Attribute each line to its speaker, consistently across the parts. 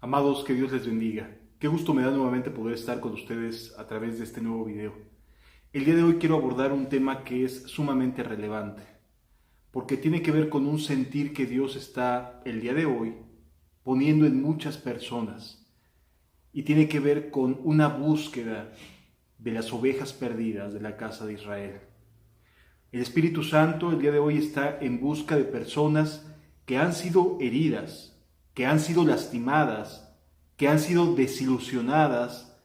Speaker 1: Amados, que Dios les bendiga. Qué gusto me da nuevamente poder estar con ustedes a través de este nuevo video. El día de hoy quiero abordar un tema que es sumamente relevante, porque tiene que ver con un sentir que Dios está el día de hoy poniendo en muchas personas, y tiene que ver con una búsqueda de las ovejas perdidas de la casa de Israel. El Espíritu Santo el día de hoy está en busca de personas que han sido heridas, que han sido lastimadas, que han sido desilusionadas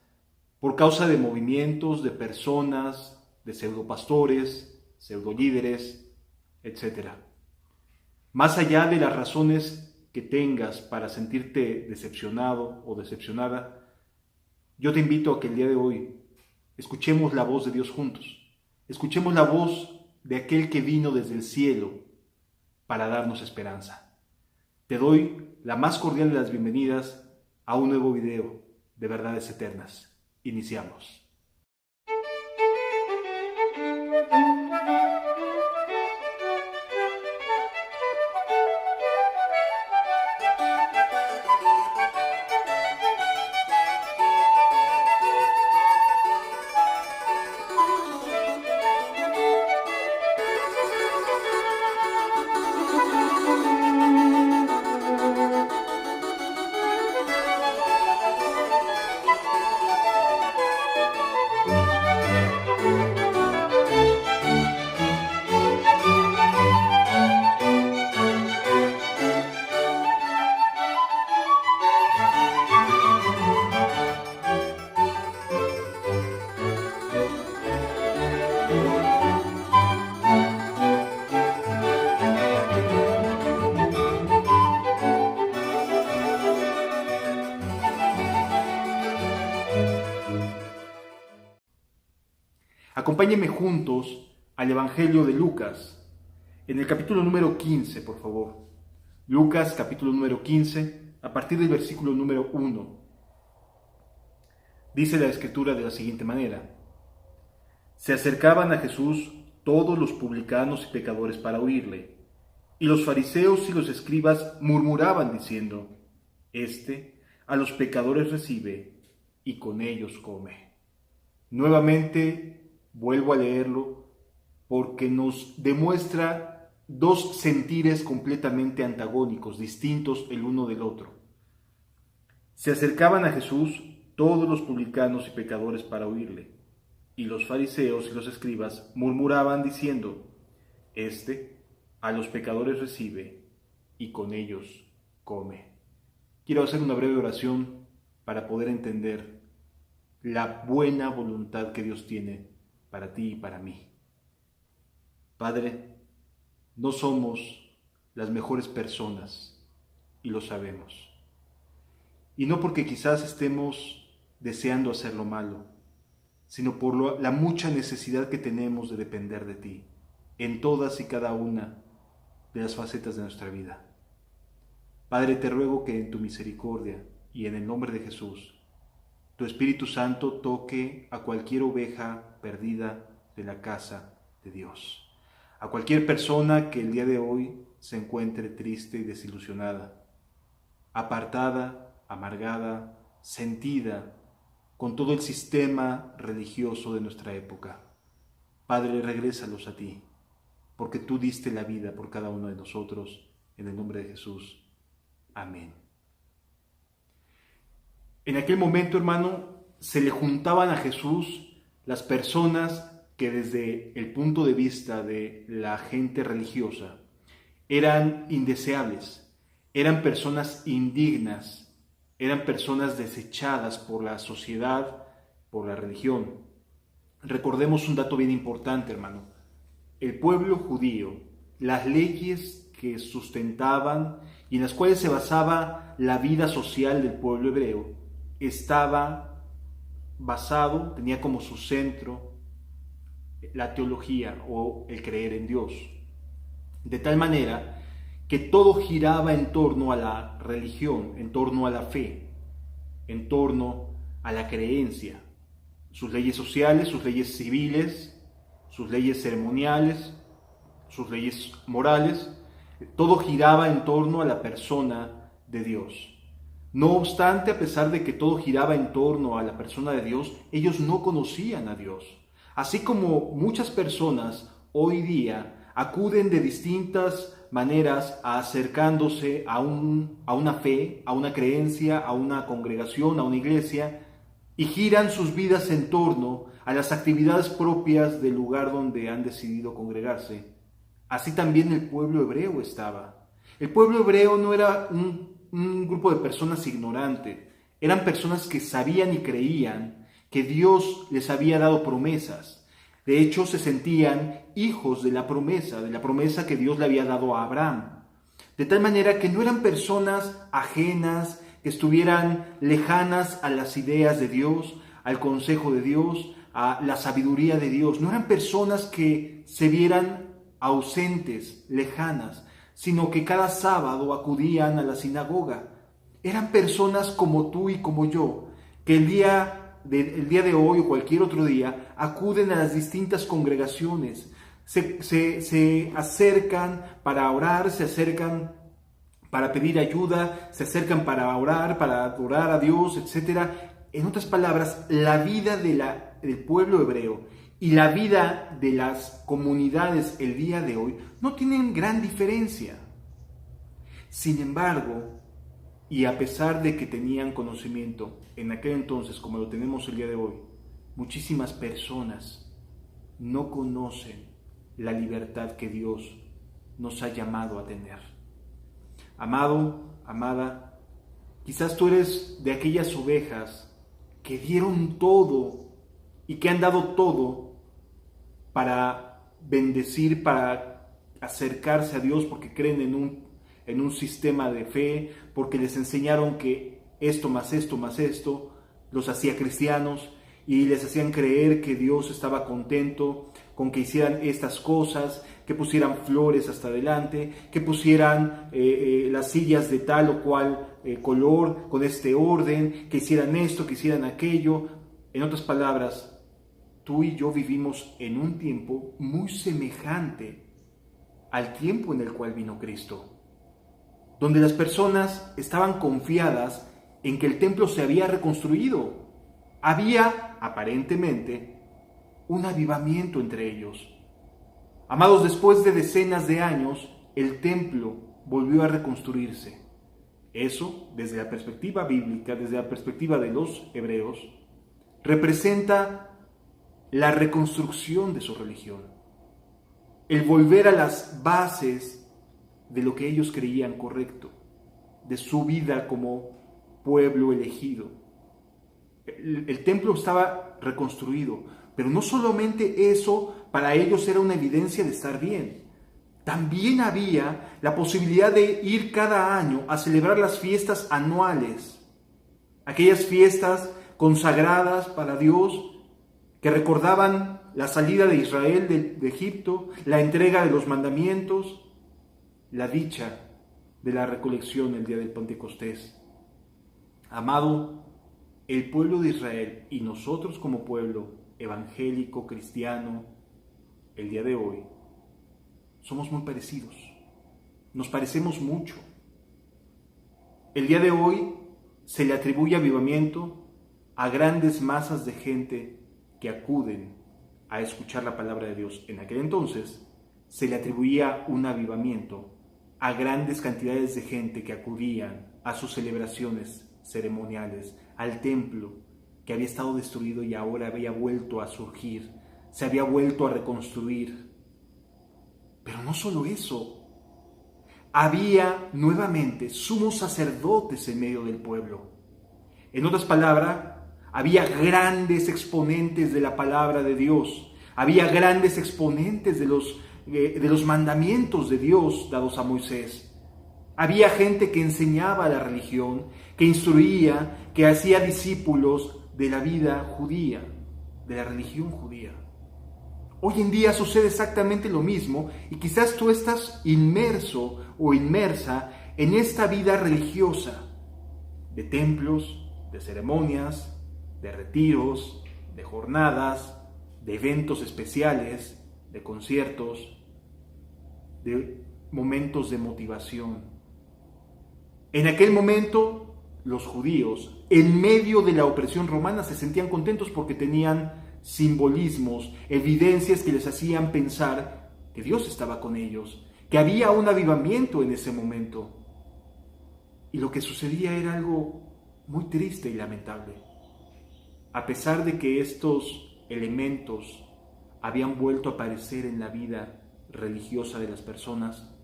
Speaker 1: por causa de movimientos, de personas, de pseudopastores, pseudolíderes, etc. Más allá de las razones que tengas para sentirte decepcionado o decepcionada, yo te invito a que el día de hoy escuchemos la voz de Dios juntos. Escuchemos la voz de aquel que vino desde el cielo para darnos esperanza. Te doy la más cordial de las bienvenidas a un nuevo video de Verdades Eternas. Iniciamos. Acompáñenme juntos al Evangelio de Lucas, en el capítulo número 15, por favor. Lucas, capítulo número 15, a partir del versículo número 1. Dice la Escritura de la siguiente manera: Se acercaban a Jesús todos los publicanos y pecadores para oírle, y los fariseos y los escribas murmuraban diciendo: Este a los pecadores recibe y con ellos come. Nuevamente vuelvo a leerlo porque nos demuestra dos sentires completamente antagónicos, distintos el uno del otro. Se acercaban a Jesús todos los publicanos y pecadores para oírle, y los fariseos y los escribas murmuraban diciendo: Este a los pecadores recibe y con ellos come. Quiero hacer una breve oración para poder entender la buena voluntad que Dios tiene para ti y para mí. Padre, no somos las mejores personas y lo sabemos. Y no porque quizás estemos deseando hacer lo malo, sino por la mucha necesidad que tenemos de depender de ti en todas y cada una de las facetas de nuestra vida. Padre, te ruego que en tu misericordia y en el nombre de Jesús, tu Espíritu Santo toque a cualquier oveja perdida de la casa de Dios, a cualquier persona que el día de hoy se encuentre triste y desilusionada, apartada, amargada, sentida con todo el sistema religioso de nuestra época. Padre, regrésalos a ti, porque tú diste la vida por cada uno de nosotros, en el nombre de Jesús. Amén. En aquel momento, hermano, se le juntaban a Jesús las personas que desde el punto de vista de la gente religiosa eran indeseables, eran personas indignas, eran personas desechadas por la sociedad, por la religión. Recordemos un dato bien importante, hermano. El pueblo judío, las leyes que sustentaban y en las cuales se basaba la vida social del pueblo hebreo, estaba basado, tenía como su centro la teología o el creer en Dios. De tal manera que todo giraba en torno a la religión, en torno a la fe, en torno a la creencia. Sus leyes sociales, sus leyes civiles, sus leyes ceremoniales, sus leyes morales, todo giraba en torno a la persona de Dios. No obstante, a pesar de que todo giraba en torno a la persona de Dios, ellos no conocían a Dios. Así como muchas personas hoy día acuden de distintas maneras acercándose a una fe, a una creencia, a una congregación, a una iglesia, y giran sus vidas en torno a las actividades propias del lugar donde han decidido congregarse. Así también el pueblo hebreo estaba. El pueblo hebreo no era un grupo de personas ignorantes, eran personas que sabían y creían que Dios les había dado promesas. De hecho, se sentían hijos de la promesa que Dios le había dado a Abraham. De tal manera que no eran personas ajenas, que estuvieran lejanas a las ideas de Dios, al consejo de Dios, a la sabiduría de Dios. No eran personas que se vieran ausentes, lejanas, sino que cada sábado acudían a la sinagoga. Eran personas como tú y como yo, que el día de hoy o cualquier otro día acuden a las distintas congregaciones, se acercan para orar, se acercan para pedir ayuda, se acercan para orar, para adorar a Dios, etc. En otras palabras, la vida del pueblo hebreo y la vida de las comunidades el día de hoy no tienen gran diferencia. Sin embargo, y a pesar de que tenían conocimiento en aquel entonces como lo tenemos el día de hoy, muchísimas personas no conocen la libertad que Dios nos ha llamado a tener. Amado, amada, quizás tú eres de aquellas ovejas que dieron todo y que han dado todo para bendecir, para acercarse a Dios porque creen en un sistema de fe, porque les enseñaron que esto más esto los hacía cristianos y les hacían creer que Dios estaba contento con que hicieran estas cosas, que pusieran flores hasta adelante, que pusieran las sillas de tal o cual color, con este orden, que hicieran esto, que hicieran aquello. En otras palabras, tú y yo vivimos en un tiempo muy semejante al tiempo en el cual vino Cristo, donde las personas estaban confiadas en que el templo se había reconstruido. Había, aparentemente, un avivamiento entre ellos. Amados, después de decenas de años, el templo volvió a reconstruirse. Eso, desde la perspectiva bíblica, desde la perspectiva de los hebreos, representa la reconstrucción de su religión. El volver a las bases de lo que ellos creían correcto, de su vida como pueblo elegido. El templo estaba reconstruido, pero no solamente eso para ellos era una evidencia de estar bien. También había la posibilidad de ir cada año a celebrar las fiestas anuales, aquellas fiestas consagradas para Dios que recordaban la salida de Israel de Egipto, la entrega de los mandamientos, la dicha de la recolección el día del Pentecostés. Amado, el pueblo de Israel y nosotros como pueblo evangélico, cristiano, el día de hoy, somos muy parecidos. Nos parecemos mucho. El día de hoy se le atribuye avivamiento a grandes masas de gente que acuden a escuchar la palabra de Dios. En aquel entonces se le atribuía un avivamiento a grandes cantidades de gente que acudían a sus celebraciones ceremoniales, al templo que había estado destruido y ahora había vuelto a surgir, se había vuelto a reconstruir. Pero no solo eso, había nuevamente sumos sacerdotes en medio del pueblo. En otras palabras, había grandes exponentes de la palabra de Dios, había grandes exponentes de los mandamientos de Dios dados a Moisés. Había gente que enseñaba la religión, que instruía, que hacía discípulos de la vida judía, de la religión judía. Hoy en día sucede exactamente lo mismo y quizás tú estás inmerso o inmersa en esta vida religiosa de templos, de ceremonias, de retiros, de jornadas, de eventos especiales, de conciertos, de momentos de motivación. En aquel momento los judíos, en medio de la opresión romana, se sentían contentos porque tenían simbolismos, evidencias que les hacían pensar que Dios estaba con ellos, que había un avivamiento en ese momento. Y lo que sucedía era algo muy triste y lamentable. A pesar de que estos elementos habían vuelto a aparecer en la vida religiosa de las personas,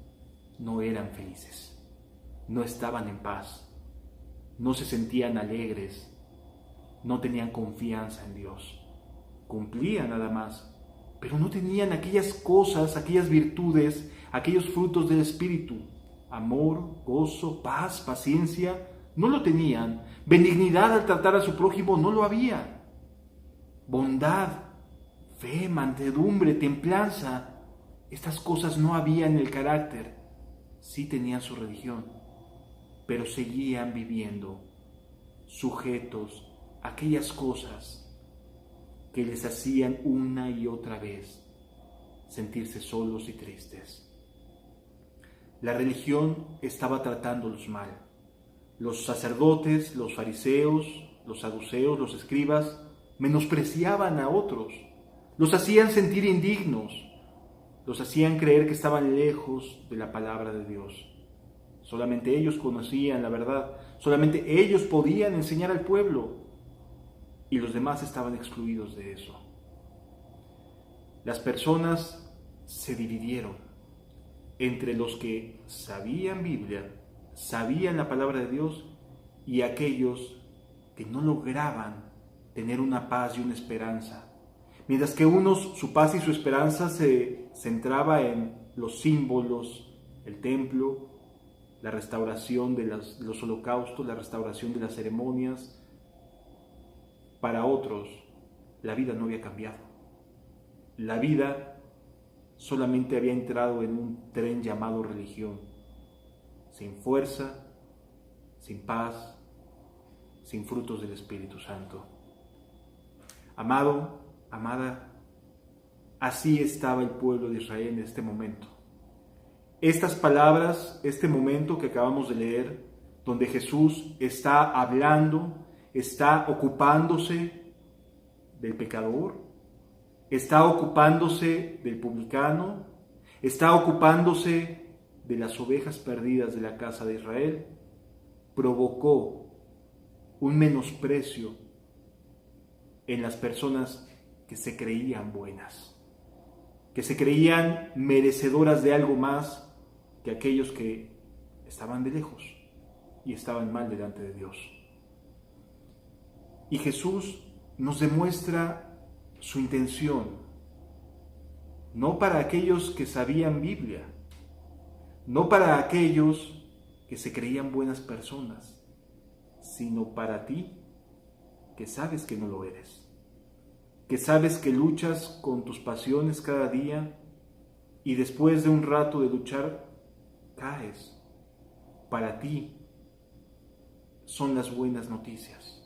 Speaker 1: no eran felices, no estaban en paz, no se sentían alegres, no tenían confianza en Dios. Cumplían nada más, pero no tenían aquellas cosas, aquellas virtudes, aquellos frutos del Espíritu. Amor, gozo, paz, paciencia, no lo tenían. Benignidad al tratar a su prójimo, no lo había. Bondad, fe, mansedumbre, templanza, estas cosas no había en el carácter. Sí tenían su religión, pero seguían viviendo sujetos a aquellas cosas que les hacían una y otra vez sentirse solos y tristes. La religión estaba tratándolos mal. Los sacerdotes, los fariseos, los saduceos, los escribas, menospreciaban a otros, los hacían sentir indignos, los hacían creer que estaban lejos de la palabra de Dios. Solamente ellos conocían la verdad, solamente ellos podían enseñar al pueblo, y los demás estaban excluidos de eso. Las personas se dividieron entre los que sabían Biblia, sabían la palabra de Dios, y aquellos que no lograban tener una paz y una esperanza. Mientras que unos, su paz y su esperanza se centraba en los símbolos, el templo, la restauración de los holocaustos, la restauración de las ceremonias. Para otros, la vida no había cambiado. La vida solamente había entrado en un tren llamado religión, sin fuerza, sin paz, sin frutos del Espíritu Santo. Amado, amada, así estaba el pueblo de Israel en este momento. Estas palabras, este momento que acabamos de leer, donde Jesús está hablando, está ocupándose del pecador, está ocupándose del publicano, está ocupándose de las ovejas perdidas de la casa de Israel, provocó un menosprecio en las personas que se creían buenas, que se creían merecedoras de algo más que aquellos que estaban de lejos y estaban mal delante de Dios. Y Jesús nos demuestra su intención, no para aquellos que sabían Biblia, no para aquellos que se creían buenas personas, sino para ti que sabes que no lo eres, que sabes que luchas con tus pasiones cada día y después de un rato de luchar caes. Para ti son las buenas noticias.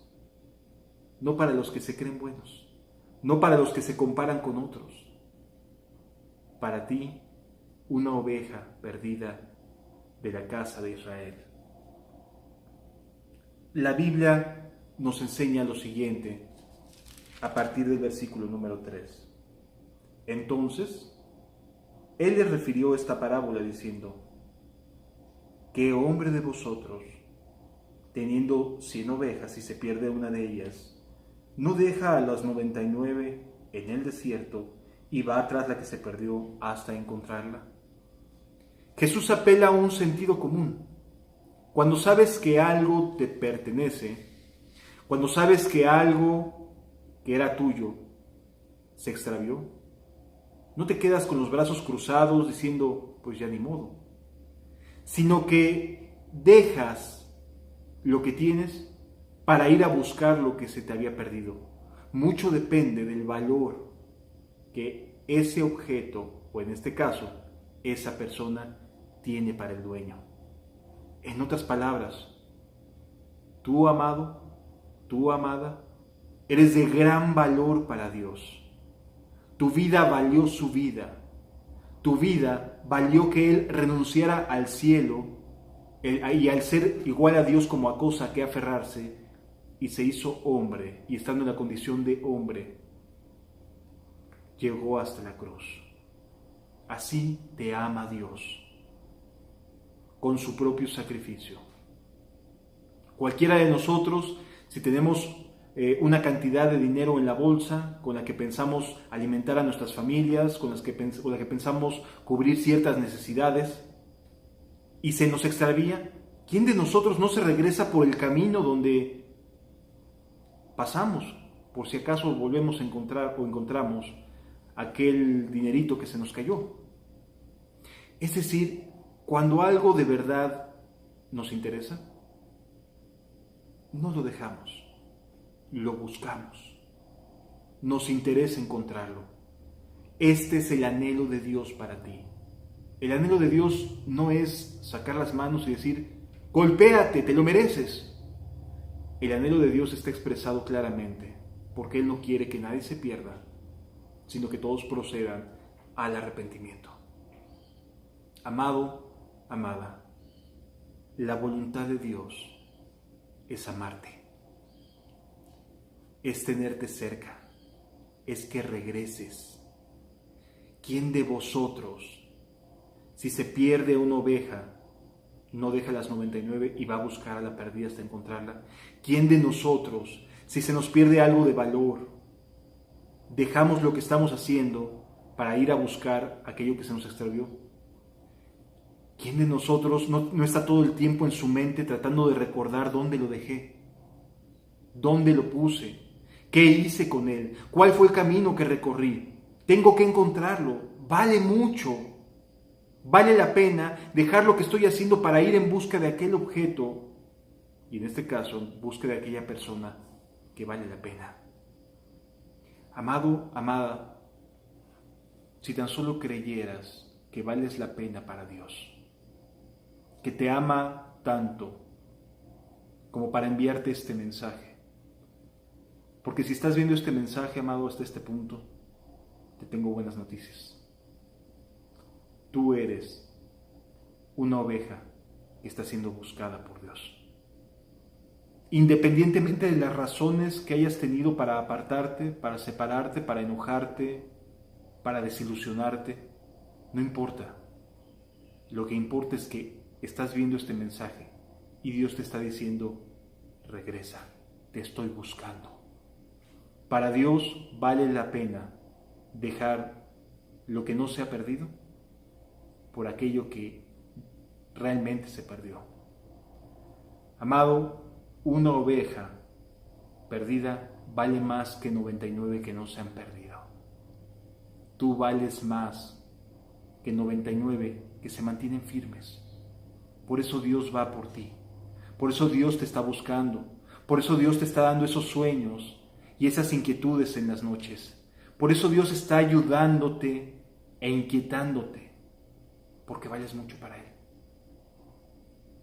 Speaker 1: No para los que se creen buenos, no para los que se comparan con otros. Para ti, una oveja perdida de la casa de Israel. La Biblia nos enseña lo siguiente a partir del versículo número 3. Entonces, él les refirió esta parábola diciendo: ¿qué hombre de vosotros, teniendo 100 ovejas y se pierde una de ellas, no deja a las 99 en el desierto y va tras la que se perdió hasta encontrarla? Jesús apela a un sentido común. Cuando sabes que algo te pertenece, cuando sabes que algo que era tuyo se extravió, no te quedas con los brazos cruzados diciendo, pues ya ni modo, sino que dejas lo que tienes para ir a buscar lo que se te había perdido. Mucho depende del valor que ese objeto, o en este caso, esa persona tiene para el dueño. En otras palabras, tú, amado, tú, amada, eres de gran valor para Dios. Tu vida valió su vida. Tu vida valió que Él renunciara al cielo y al ser igual a Dios como a cosa que aferrarse, y se hizo hombre, y estando en la condición de hombre, llegó hasta la cruz. Así te ama Dios, con su propio sacrificio. Cualquiera de nosotros, si tenemos una cantidad de dinero en la bolsa con la que pensamos alimentar a nuestras familias, con la que pensamos cubrir ciertas necesidades, y se nos extravía, ¿quién de nosotros no se regresa por el camino donde pasamos, por si acaso volvemos a encontrar o encontramos aquel dinerito que se nos cayó? Es decir, cuando algo de verdad nos interesa, no lo dejamos, lo buscamos, nos interesa encontrarlo. Este es el anhelo de Dios para ti. El anhelo de Dios no es sacar las manos y decir, golpéate, te lo mereces. El anhelo de Dios está expresado claramente, porque Él no quiere que nadie se pierda, sino que todos procedan al arrepentimiento. Amado, amada, la voluntad de Dios es amarte, es tenerte cerca, es que regreses. ¿Quién de vosotros, si se pierde una oveja, no deja las 99 y va a buscar a la perdida hasta encontrarla? ¿Quién de nosotros, si se nos pierde algo de valor, dejamos lo que estamos haciendo para ir a buscar aquello que se nos extravió? ¿Quién de nosotros no está todo el tiempo en su mente tratando de recordar dónde lo dejé? ¿Dónde lo puse? ¿Qué hice con él? ¿Cuál fue el camino que recorrí? Tengo que encontrarlo. Vale mucho. Vale la pena dejar lo que estoy haciendo para ir en busca de aquel objeto, y en este caso, en busca de aquella persona que vale la pena. Amado, amada, si tan solo creyeras que vales la pena para Dios, que te ama tanto como para enviarte este mensaje. Porque si estás viendo este mensaje, amado, hasta este punto, te tengo buenas noticias. Tú eres una oveja que está siendo buscada por Dios. Independientemente de las razones que hayas tenido para apartarte, para separarte, para enojarte, para desilusionarte, no importa. Lo que importa es que estás viendo este mensaje y Dios te está diciendo, regresa, te estoy buscando. Para Dios vale la pena dejar lo que no se ha perdido por aquello que realmente se perdió. Amado, una oveja perdida vale más que 99 que no se han perdido. Tú vales más que 99 que se mantienen firmes. Por eso Dios va por ti. Por eso Dios te está buscando. Por eso Dios te está dando esos sueños y esas inquietudes en las noches. Por eso Dios está ayudándote e inquietándote. Porque vales mucho para Él.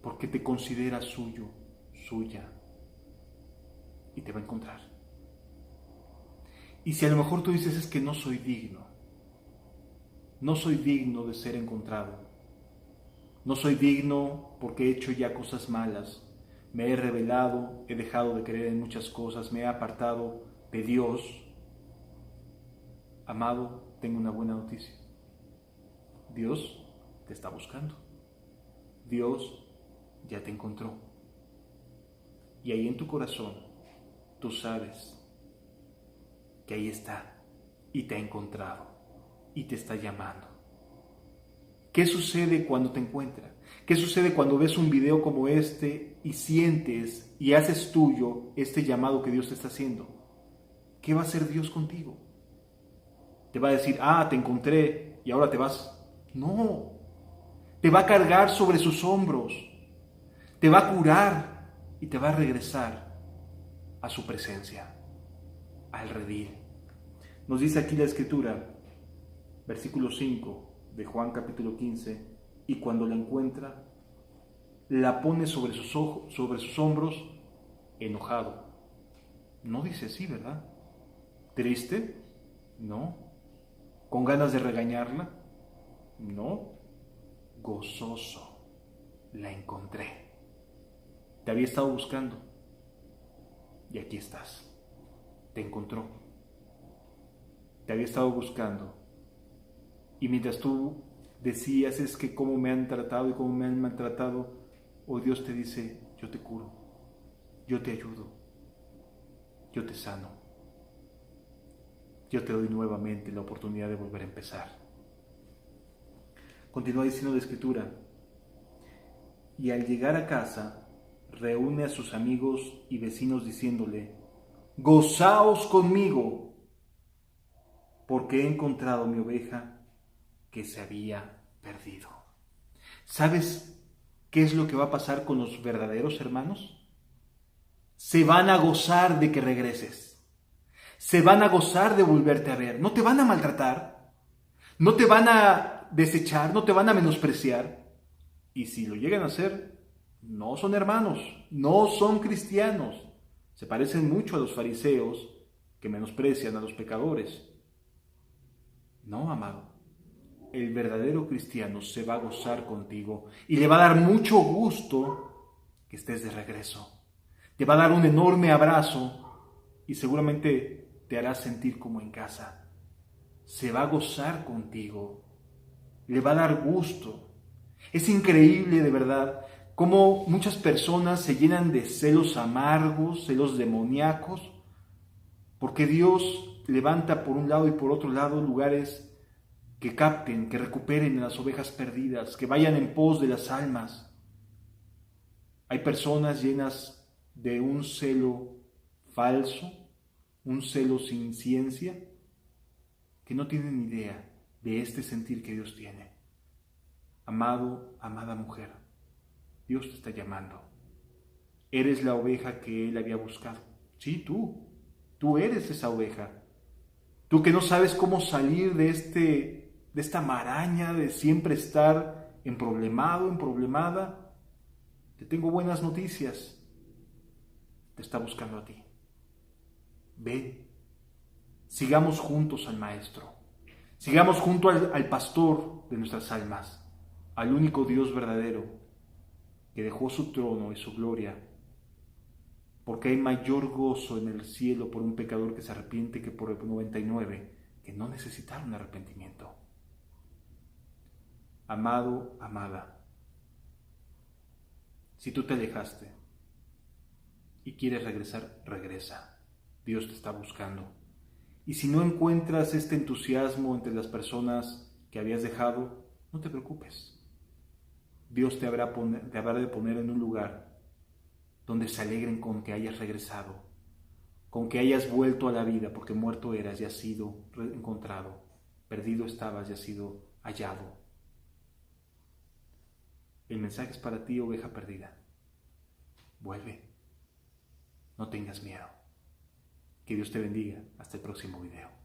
Speaker 1: Porque te considera suyo, suya. Y te va a encontrar. Y si a lo mejor tú dices, es que no soy digno. No soy digno de ser encontrado. No soy digno porque he hecho ya cosas malas. Me he rebelado, he dejado de creer en muchas cosas, me he apartado de Dios. Amado, tengo una buena noticia. Dios te está buscando. Dios ya te encontró. Y ahí en tu corazón, tú sabes que ahí está y te ha encontrado y te está llamando. ¿Qué sucede cuando te encuentra? ¿Qué sucede cuando ves un video como este y sientes y haces tuyo este llamado que Dios te está haciendo? ¿Qué va a hacer Dios contigo? ¿Te va a decir, te encontré y ahora te vas? No, te va a cargar sobre sus hombros, te va a curar y te va a regresar a su presencia, al redil. Nos dice aquí la Escritura, versículo 5 de Juan capítulo 15, y cuando la encuentra, la pone sobre sus hombros, enojado. No dice así, ¿verdad? ¿Triste? No. ¿Con ganas de regañarla? No. Gozoso. la encontré. Te había estado buscando y aquí estás. Te encontró. Te había estado buscando y mientras tú decías es que cómo me han tratado y cómo me han maltratado, hoy Dios te dice, yo te curo, yo te ayudo, yo te sano, yo te doy nuevamente la oportunidad de volver a empezar. Continúa diciendo la Escritura, y al llegar a casa, reúne a sus amigos y vecinos diciéndole, gozaos conmigo, porque he encontrado mi oveja que se había perdido. ¿Sabes qué es lo que va a pasar con los verdaderos hermanos? Se van a gozar de que regreses. Se van a gozar de volverte a ver. No te van a maltratar. No te van a desechar. No te van a menospreciar. Y si lo llegan a hacer, no son hermanos. No son cristianos. Se parecen mucho a los fariseos que menosprecian a los pecadores. No, amado. El verdadero cristiano se va a gozar contigo y le va a dar mucho gusto que estés de regreso. Te va a dar un enorme abrazo y seguramente te hará sentir como en casa. Se va a gozar contigo, le va a dar gusto. Es increíble de verdad cómo muchas personas se llenan de celos amargos, celos demoníacos, porque Dios levanta por un lado y por otro lado lugares que capten, que recuperen a las ovejas perdidas, que vayan en pos de las almas. Hay personas llenas de un celo falso, un celo sin ciencia, que no tienen idea de este sentir que Dios tiene. Amado, amada mujer, Dios te está llamando. Eres la oveja que Él había buscado. Sí, tú eres esa oveja. Tú que no sabes cómo salir de esta maraña de siempre estar emproblemado, emproblemada, te tengo buenas noticias. Te está buscando a ti. Ven, sigamos juntos al Maestro. Sigamos junto al Pastor de nuestras almas, al único Dios verdadero que dejó su trono y su gloria, porque hay mayor gozo en el cielo por un pecador que se arrepiente que por el 99 que no necesitaron arrepentimiento. Amado, amada, si tú te alejaste y quieres regresar, regresa. Dios te está buscando. Y si no encuentras este entusiasmo entre las personas que habías dejado, no te preocupes. Dios te habrá de poner en un lugar donde se alegren con que hayas regresado, con que hayas vuelto a la vida, porque muerto eras y has sido encontrado, perdido estabas y has sido hallado. El mensaje es para ti, oveja perdida. Vuelve. No tengas miedo. Que Dios te bendiga. Hasta el próximo video.